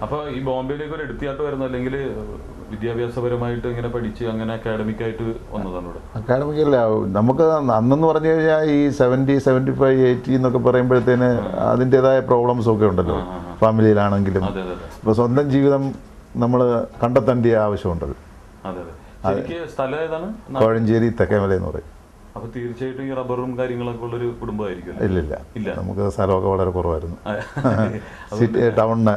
അപ്പോൾ ഈ ബോംബെയിലേക്ക് ഒരു എടുത്തിയാട്ട് വരുന്ന അല്ലെങ്കിൽ വിദ്യാഭ്യാസപരമായിട്ട് ഇങ്ങനെ പഠിച്ച് അങ്ങനെ അക്കാഡമിക്കായിട്ട് വന്നതാണ് ഇവിടെ? അക്കാഡമിക്കല്ല, നമുക്ക് അന്നെന്ന് പറഞ്ഞു കഴിഞ്ഞാൽ ഈ 70, 75, 80 എന്നൊക്കെ പറയുമ്പോഴത്തേന് അതിൻ്റെതായ പ്രോബ്ലംസ് ഒക്കെ ഉണ്ടല്ലോ ഫാമിലിയിലാണെങ്കിലും. അപ്പോൾ സ്വന്തം ജീവിതം നമ്മൾ കണ്ടെത്തേണ്ട ആവശ്യമുണ്ടല്ലോ. സ്ഥലം ഏതാണ്? കോഴഞ്ചേരി തെക്കേമല എന്ന് പറയും. അപ്പോൾ തീർച്ചയായിട്ടും ഈ റബ്ബറും കാര്യങ്ങളൊക്കെ ഉള്ളൊരു കുടുംബമായിരിക്കും. ഇല്ല, നമുക്ക് സ്ഥലമൊക്കെ വളരെ കുറവായിരുന്നു. സിറ്റി ടൗണിന്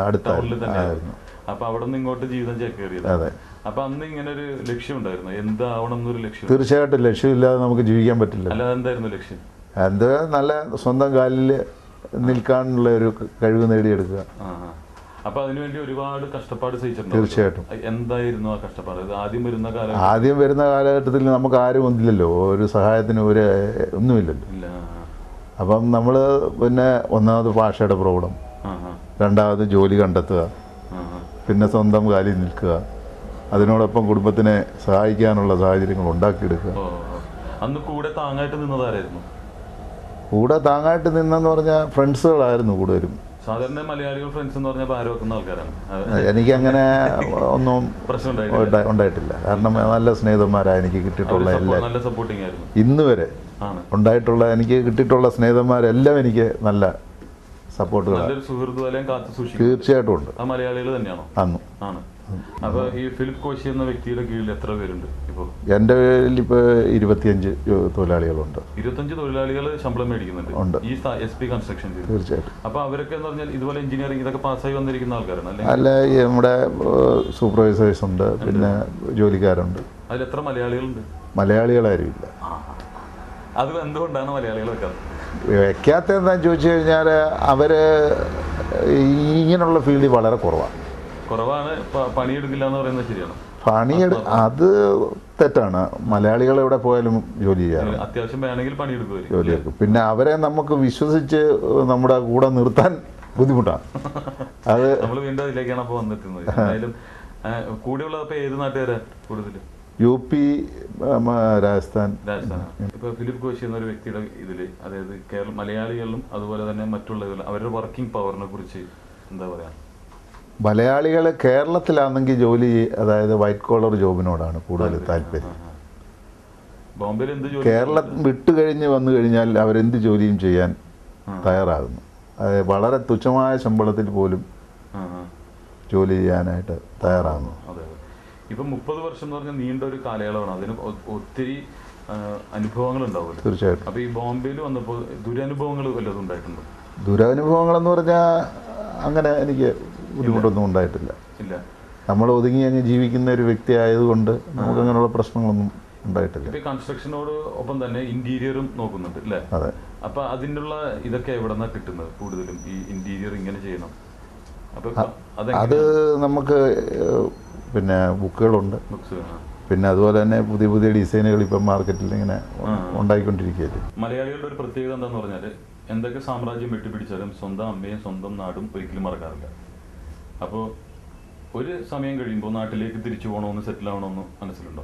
അടുത്തായിരുന്നു. അപ്പൊ അവിടെ നിന്ന് ഇങ്ങോട്ട് ജീവിതം ചേക്കേറിയത്. അതെ. അപ്പൊ അന്ന് ഇങ്ങനെ ഒരു ലക്ഷ്യം ഉണ്ടായിരുന്നു, എന്താവണം എന്നൊരു ലക്ഷ്യം? തീർച്ചയായിട്ടും ലക്ഷ്യമില്ലാതെ നമുക്ക് ജീവിക്കാൻ പറ്റില്ല. അല്ലാതെ എന്തായിരുന്നു ലക്ഷ്യം? എന്ത് നല്ല സ്വന്തം കാലിൽ നിൽക്കാനുള്ള ഒരു കഴിവ് നേടിയെടുക്കുക. അപ്പൊ അതിനുവേണ്ടി ഒരുപാട് കഷ്ടപ്പാട് സഹിച്ചിട്ടുണ്ട്. തീർച്ചയായിട്ടും. എന്തായിരുന്നു ആ കഷ്ടപ്പാട്? ആദ്യം വരുന്ന കാലഘട്ടത്തിൽ നമുക്ക് ആരും ഒന്നില്ലല്ലോ, ഒരു സഹായത്തിന് ഒന്നുമില്ലല്ലോ. അപ്പം നമ്മൾ പിന്നെ ഒന്നാമത് ഭാഷയുടെ പ്രോബ്ലം, രണ്ടാമത് ജോലി കണ്ടെത്തുക, പിന്നെ സ്വന്തം കാലിൽ നിൽക്കുക, അതിനോടൊപ്പം കുടുംബത്തിനെ സഹായിക്കാനുള്ള സാഹചര്യങ്ങൾ ഉണ്ടാക്കിയെടുക്കുക. അന്ന് കൂടെ താങ്ങായിട്ട് നിന്നതാരായിരുന്നു? കൂടെ താങ്ങായിട്ട് നിന്നെന്ന് പറഞ്ഞാൽ ഫ്രണ്ട്സുകളായിരുന്നു കൂടുതലും. സാധാരണ മലയാളികൾ ഫ്രണ്ട്സ് എന്ന് പറഞ്ഞാൽ ഭാരം വെക്കുന്ന ആൾക്കാരാണ്. എനിക്കങ്ങനെ ഒന്നും ഉണ്ടായിട്ടില്ല. കാരണം നല്ല സ്നേഹിതന്മാരാണ് എനിക്ക് കിട്ടിയിട്ടുള്ള എല്ലാം. നല്ല സപ്പോർട്ടിങ് ആയിരുന്നു ഇന്ന് വരെ ഉണ്ടായിട്ടുള്ള. എനിക്ക് കിട്ടിയിട്ടുള്ള സ്നേഹിതന്മാരെല്ലാം എനിക്ക് നല്ല സപ്പോർട്ടുകളാണ്. തീർച്ചയായിട്ടും ഉണ്ട്. മലയാളികൾ തന്നെയാണോ? ആണ്. അപ്പോൾ ഈ ഫിലിപ്പ് കോശി എന്ന വ്യക്തിയുടെ കീഴിൽ എത്ര പേരുണ്ട് ഇപ്പോൾ? എൻ്റെ പേരിൽ ഇപ്പോൾ 25 തൊഴിലാളികളുണ്ട്. 25 തൊഴിലാളികൾ ശമ്പളം മേടിക്കുന്നുണ്ട് ഈ SP കൺസ്ട്രക്ഷൻ. തീർച്ചയായിട്ടും. അപ്പോൾ അവരൊക്കെ എന്ന് പറഞ്ഞാൽ ഇതുപോലെ എഞ്ചിനീയറിംഗ് ഇതൊക്കെ പാസ്സായി വന്നിരിക്കുന്ന ആൾക്കാരാണ്? അല്ല, നമ്മുടെ സൂപ്പർവൈസേഴ്സ് ഉണ്ട്, പിന്നെ ജോലിക്കാരുണ്ട്. അതിൽ എത്ര മലയാളികളുണ്ട്? മലയാളികളാരും ഇല്ല. അത് എന്തുകൊണ്ടാണ് മലയാളികൾ വെക്കാത്തതെന്താണെന്ന് ചോദിച്ചു കഴിഞ്ഞാൽ അവർ ഇങ്ങനെയുള്ള ഫീൽഡിൽ വളരെ കുറവാണ്. പണിയെടുക്കില്ല എന്ന് പറയുന്നത് ശരിയാണ്? അത് തെറ്റാണ്. മലയാളികൾ എവിടെ പോയാലും ജോലി ചെയ്യാറ്, അത്യാവശ്യം വേണമെങ്കിൽ ജോലിയെടുക്കും. പിന്നെ അവരെ നമുക്ക് വിശ്വസിച്ച് നമ്മുടെ കൂടെ നിർത്താൻ ബുദ്ധിമുട്ടാണ്. അത് നമ്മൾ വീണ്ടും അതിലേക്കാണ് അപ്പോൾ വന്നിട്ടുള്ളത്. എന്തായാലും കൂടെയുള്ള ഏത് നാട്ടുകാരാ കൂടുതൽ? UP, രാജസ്ഥാൻ. ഇപ്പോൾ ഫിലിപ്പ് കോശി എന്നൊരു വ്യക്തിയുടെ ഇതിൽ, അതായത് മലയാളികളിലും അതുപോലെ തന്നെ മറ്റുള്ളവരും അവരുടെ വർക്കിംഗ് പവറിനെ കുറിച്ച് എന്താ പറയാ? മലയാളികൾ കേരളത്തിലാണെങ്കിൽ ജോലി, അതായത് വൈറ്റ് കോളർ ജോബിനോടാണ് കൂടുതൽ താല്പര്യം. ബോംബെയിൽ എന്ത് ജോലി? കേരളം വിട്ടുകഴിഞ്ഞ് വന്നു കഴിഞ്ഞാൽ അവരെന്ത് ജോലിയും ചെയ്യാൻ തയ്യാറാകുന്നു. അതായത് വളരെ തുച്ഛമായ ശമ്പളത്തിൽ പോലും ജോലി ചെയ്യാനായിട്ട് തയ്യാറാകുന്നു. ഇപ്പം 30 വർഷം എന്ന് പറഞ്ഞാൽ നീണ്ട ഒരു കാലയളവാണ്. അതിന് ഒത്തിരി അനുഭവങ്ങൾ ഉണ്ടാവുമല്ലോ. തീർച്ചയായിട്ടും. അപ്പോൾ ഈ ബോംബെയിൽ വന്നപ്പോൾ ദുരനുഭവങ്ങൾ വല്ലതും ഉണ്ടായിട്ടുണ്ടോ? ദുരനുഭവങ്ങളെന്ന് പറഞ്ഞാൽ അങ്ങനെ എനിക്ക് ബുദ്ധിമുട്ടൊന്നും ഉണ്ടായിട്ടില്ല. നമ്മൾ ഒതുങ്ങി അങ്ങ് ജീവിക്കുന്ന ഒരു വ്യക്തി ആയതുകൊണ്ട് നമുക്ക് അങ്ങനെയുള്ള പ്രശ്നങ്ങളൊന്നും ഉണ്ടായിട്ടില്ല. ഇപ്പോൾ കൺസ്ട്രക്ഷനോട് ഒപ്പം തന്നെ ഇന്റീരിയറും നോക്കുന്നുണ്ട് അല്ലേ? അതെ. അപ്പോൾ അതിനുള്ള ഇതൊക്കെ എവിടെ നിന്നാണ് കിട്ടുന്നത് കൂടുതലും? ഈ ഇന്റീരിയർ ഇങ്ങനെ ചെയ്യണം, അപ്പോൾ അത് നമുക്ക് പിന്നെ ബുക്കുകളുണ്ട്. പിന്നെ അതുപോലെ തന്നെ പുതിയ പുതിയ ഡിസൈനുകൾ ഇപ്പം മാർക്കറ്റിൽ ഇങ്ങനെ ഉണ്ടായിക്കൊണ്ടിരിക്കുകയല്ലേ. മലയാളികളുടെ ഒരു പ്രത്യേകത എന്താണെന്ന് പറഞ്ഞാൽ എന്തൊക്കെ സാമ്രാജ്യം വെട്ടിപ്പിടിച്ചാലും സ്വന്തം അമ്മയും സ്വന്തം നാടും ഒരിക്കലും മറക്കാറില്ല. അപ്പോൾ ഒരു സമയം കഴിയുമ്പോൾ നാട്ടിലേക്ക് തിരിച്ചു പോകണമെന്ന്, സെറ്റിൽ ആവണമെന്ന് മനസ്സിലുണ്ടോ?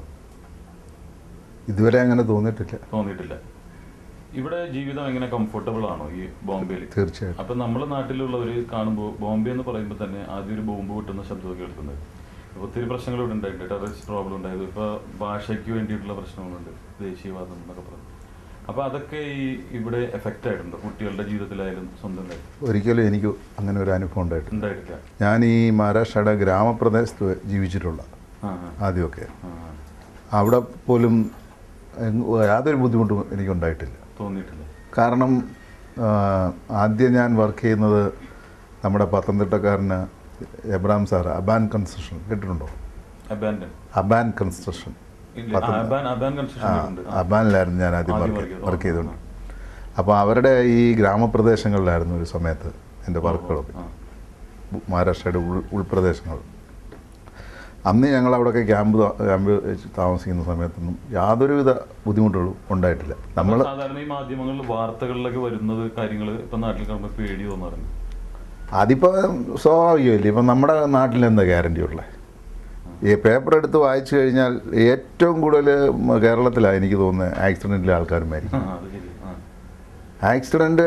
ഇതുവരെ അങ്ങനെ തോന്നിയിട്ടില്ല. ഇവിടെ ജീവിതം എങ്ങനെ കംഫർട്ടബിൾ ആണോ ഈ ബോംബെയിൽ? തീർച്ചയായിട്ടും. അപ്പം നമ്മുടെ നാട്ടിലുള്ളവർ കാണുമ്പോൾ ബോംബെ എന്ന് പറയുമ്പോൾ തന്നെ ആദ്യം ഒരു ബോംബ് കിട്ടുന്ന ശബ്ദമൊക്കെ കേൾക്കുന്നത്. ഒത്തിരി പ്രശ്നങ്ങൾ ഇവിടെ ഉണ്ടായിട്ടുണ്ട്. ടെററിസ്റ്റ് പ്രോബ്ലം ഉണ്ടായത്, ഇപ്പോൾ ഭാഷയ്ക്ക് വേണ്ടിയിട്ടുള്ള പ്രശ്നങ്ങളുണ്ട്, ദേശീയവാദം എന്നൊക്കെ പറഞ്ഞു. അപ്പോൾ അതൊക്കെ ഇവിടെ എഫക്റ്റ് ആയിട്ടുണ്ട് കുട്ടികളുടെ ജീവിതത്തിലായാലും സ്വന്തം കാര്യം? ഒരിക്കലും എനിക്ക് അങ്ങനെ ഒരു അനുഭവം ഉണ്ടായിട്ടില്ല. ഞാൻ ഈ മഹാരാഷ്ട്രയുടെ ഗ്രാമപ്രദേശത്ത് ജീവിച്ചിട്ടുള്ള ആദ്യമൊക്കെ, അവിടെ പോലും യാതൊരു ബുദ്ധിമുട്ടും എനിക്കുണ്ടായിട്ടില്ല, തോന്നിയിട്ടില്ല. കാരണം ആദ്യം ഞാൻ വർക്ക് ചെയ്യുന്നത് നമ്മുടെ പത്തനംതിട്ടക്കാരന് എബ്രാം സാർ, അബാൻ കൺസ്ട്രക്ഷൻ കേട്ടിട്ടുണ്ടോ? അബാൻ കൺസ്ട്രക്ഷൻ അബാനിലായിരുന്നു ഞാൻ ആദ്യം വർക്ക് ചെയ്തുകൊണ്ട്. അപ്പോൾ അവരുടെ ഈ ഗ്രാമപ്രദേശങ്ങളിലായിരുന്നു ഒരു സമയത്ത് എൻ്റെ വർക്കുകളൊക്കെ, മഹാരാഷ്ട്രയുടെ ഉൾപ്രദേശങ്ങൾ. അന്ന് ഞങ്ങൾ അവിടെയൊക്കെ ക്യാമ്പ് താമസിക്കുന്ന സമയത്തൊന്നും യാതൊരുവിധ ബുദ്ധിമുട്ടുകളും ഉണ്ടായിട്ടില്ല. നമ്മൾ സാധാരണ ഈ മാധ്യമങ്ങളിൽ വാർത്തകളിലൊക്കെ വരുന്നത് കാര്യങ്ങൾ ഇപ്പം നാട്ടിൽ കാണുമ്പോൾ പേടി തോന്നാറുണ്ട്. അതിപ്പോൾ സ്വാഭാവികമല്ലേ. ഇപ്പം നമ്മുടെ നാട്ടിൽ എന്താ ഗ്യാരണ്ടി ഉള്ളത്? ഈ പേപ്പർ എടുത്ത് വായിച്ചു കഴിഞ്ഞാൽ ഏറ്റവും കൂടുതൽ കേരളത്തിലാണ് എനിക്ക് തോന്നുന്നത് ആക്സിഡൻറ്റിലെ ആൾക്കാരുമായിരിക്കും. ആക്സിഡൻറ്റ്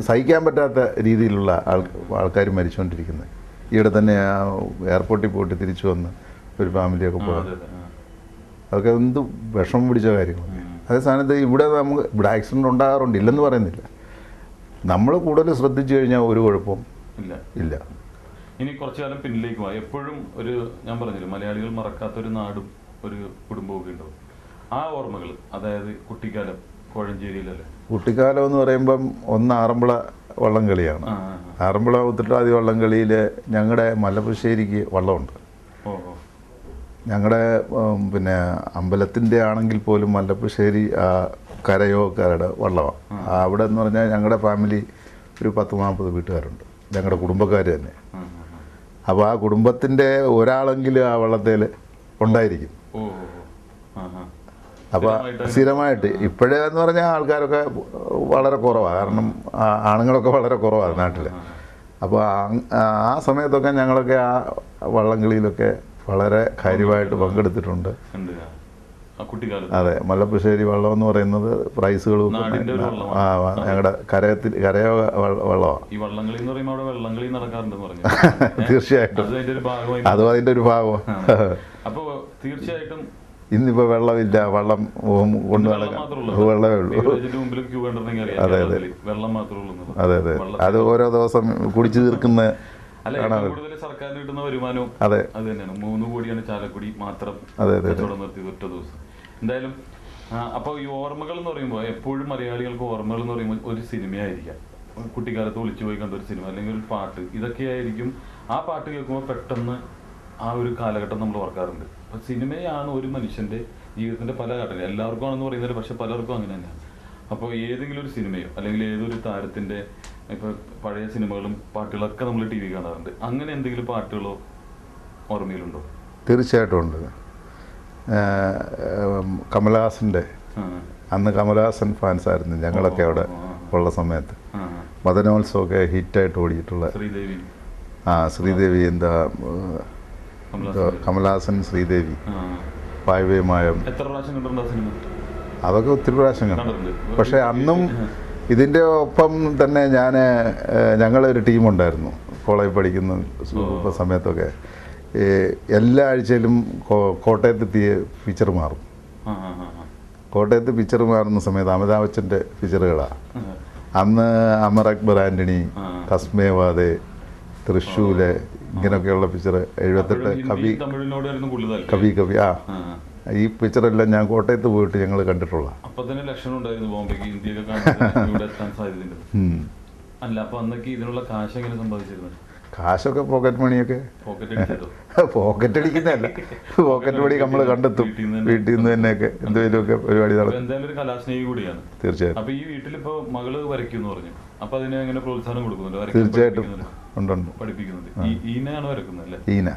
സഹിക്കാൻ പറ്റാത്ത രീതിയിലുള്ള ആൾക്കാർ മരിച്ചുകൊണ്ടിരിക്കുന്നത്. ഈയിടെ തന്നെ എയർപോർട്ടിൽ പോയിട്ട് തിരിച്ചു വന്ന് ഒരു ഫാമിലിയൊക്കെ പോയത്. അതൊക്കെ എന്ത് വിഷമം പിടിച്ച കാര്യങ്ങൾ. അതേ സ്ഥാനത്ത് ഇവിടെ ആക്സിഡൻ്റ് ഉണ്ടാകാറുണ്ട്, ഇല്ലെന്ന് പറയുന്നില്ല. നമ്മൾ കൂടുതൽ ശ്രദ്ധിച്ചു കഴിഞ്ഞാൽ ഒരു കുഴപ്പവും ഇല്ല. ഇനി കുറച്ചു കാലം പിന്നിലേക്ക് പോവാം. എപ്പോഴും ഞാൻ പറഞ്ഞില്ല, മലയാളികൾ മറക്കാത്തൊരു നാടും ഒരു കുടുംബമൊക്കെ ഉണ്ടാവും. ആ ഓർമ്മകൾ, അതായത് കുട്ടിക്കാലം കോഴഞ്ചേരിയിലല്ലേ? കുട്ടിക്കാലം എന്ന് പറയുമ്പം ഒന്ന് ആറന്മുള വള്ളംകളിയാണ്. ആറന്മുള ഉത്രട്ടാതി വള്ളംകളിയിൽ ഞങ്ങളുടെ മലപ്പുശ്ശേരിക്ക് വള്ളമുണ്ട്. ഞങ്ങളുടെ പിന്നെ അമ്പലത്തിൻ്റെ ആണെങ്കിൽ പോലും മലപ്പുശ്ശേരി കരയോക്കാരുടെ വള്ളമാണ്. അവിടെ എന്ന് പറഞ്ഞാൽ ഞങ്ങളുടെ ഫാമിലി ഒരു 10-40 വീട്ടുകാരുണ്ട്, ഞങ്ങളുടെ കുടുംബക്കാർ തന്നെ. അപ്പോൾ ആ കുടുംബത്തിൻ്റെ ഒരാളെങ്കിലും ആ വള്ളത്തിൽ ഉണ്ടായിരിക്കും. അപ്പോൾ സ്ഥിരമായിട്ട് ഇപ്പോഴെന്ന് പറഞ്ഞാൽ ആൾക്കാരൊക്കെ വളരെ കുറവാണ്, കാരണം ആണുങ്ങളൊക്കെ വളരെ കുറവാണ് നാട്ടിൽ. അപ്പോൾ ആ സമയത്തൊക്കെ ഞങ്ങളൊക്കെ ആ വള്ളംകളിയിലൊക്കെ വളരെ കാര്യമായിട്ട് പങ്കെടുത്തിട്ടുണ്ട്. അതെ, മലപ്പുശ്ശേരി വള്ളം എന്ന് പറയുന്നത് പ്രൈസുകളും ഞങ്ങളുടെ കരയോ വള്ളമാണ്. തീർച്ചയായിട്ടും അതും അതിൻ്റെ ഒരു ഭാഗമാണ്. ഇന്നിപ്പോൾ വെള്ളമില്ല, വള്ളം കൊണ്ടു നടക്കാൻ വെള്ളമേ ഉള്ളൂ. അതെ അതെ അതെ അതെ, അത് ഓരോ ദിവസം കുടിച്ചു തീർക്കുന്ന സർക്കാരിന് കിട്ടുന്ന വരുമാനവും അതെ അത് തന്നെയാണ്. 3 കോടിയാണ് ചാലക്കുടി മാത്രം കച്ചവടം നിർത്തിയത് ഒറ്റ ദിവസം. എന്തായാലും അപ്പോൾ ഈ ഓർമ്മകൾ എന്ന് പറയുമ്പോൾ എപ്പോഴും മലയാളികൾക്ക് ഓർമ്മകൾ എന്ന് പറയുമ്പോൾ ഒരു സിനിമയായിരിക്കാം, കുട്ടിക്കാലത്ത് ഒളിച്ചു പോയി കണ്ട ഒരു സിനിമ, അല്ലെങ്കിൽ ഒരു പാട്ട്, ഇതൊക്കെയായിരിക്കും. ആ പാട്ട് കേൾക്കുമ്പോൾ പെട്ടെന്ന് ആ ഒരു കാലഘട്ടം നമ്മൾ ഓർക്കാറുണ്ട്. അപ്പം സിനിമയാണ് ഒരു മനുഷ്യൻ്റെ ജീവിതത്തിൻ്റെ പല ഘട്ടങ്ങൾ, എല്ലാവർക്കും ആണെന്ന് പറയുന്നത്, പക്ഷെ പലർക്കും അങ്ങനെ തന്നെയാണ്. അപ്പോൾ ഏതെങ്കിലും ഒരു സിനിമയോ അല്ലെങ്കിൽ ഏതൊരു താരത്തിൻ്റെ, ഇപ്പോൾ പഴയ സിനിമകളും പാട്ടുകളൊക്കെ നമ്മൾ ടി വി കാണാറുണ്ട്, അങ്ങനെ എന്തെങ്കിലും പാട്ടുകളോ ഓർമ്മയിലുണ്ടോ? തീർച്ചയായിട്ടും ഉണ്ട്. കമലഹാസൻ്റെ, അന്ന് കമലഹാസൻ ഫാൻസ് ആയിരുന്നു ഞങ്ങളൊക്കെ അവിടെ ഉള്ള സമയത്ത്. മദനോത്സവമൊക്കെ ഹിറ്റായിട്ട് ഓടിയിട്ടുള്ള ശ്രീദേവി, എന്താ കമലഹാസൻ ശ്രീദേവി, പായവേമായം, അതൊക്കെ ഒത്തിരി പ്രാവശ്യം കണ്ടു. പക്ഷേ അന്നും ഇതിൻ്റെ ഒപ്പം തന്നെ ഞങ്ങളൊരു ടീമുണ്ടായിരുന്നു കോളേജിൽ പഠിക്കുന്ന സമയത്തൊക്കെ. എല്ലാ ആഴ്ചയിലും കോട്ടയത്ത് പിക്ചർ മാറും. കോട്ടയത്ത് പിക്ചർ മാറുന്ന സമയത്ത് അമിതാഭ് ബച്ചൻ്റെ പിക്ചറുകളാണ്. അന്ന് അമർ അക്ബർ ആൻ്റണി, കസ്മേവാദെ, തൃശ്ശൂല്, ഇങ്ങനെയൊക്കെയുള്ള പിക്ചർ. 78 കവി ഈ പിക്ചറെല്ലാം ഞാൻ കോട്ടയത്ത് പോയിട്ട് ഞങ്ങൾ കണ്ടിട്ടുള്ള. കാശൊക്കെ പോക്കറ്റ് മണിയൊക്കെ, പോക്കറ്റ് അടിക്കുന്നതല്ല, പോക്കറ്റ് മണി നമ്മൾ കണ്ടെത്തും. വീട്ടിൽ നിന്ന് തന്നെയൊക്കെ എന്തെങ്കിലുമൊക്കെ പരിപാടി നടത്തും. തീർച്ചയായിട്ടും ഉണ്ട്. പഠിപ്പിക്കുന്നുണ്ട്. ഈന.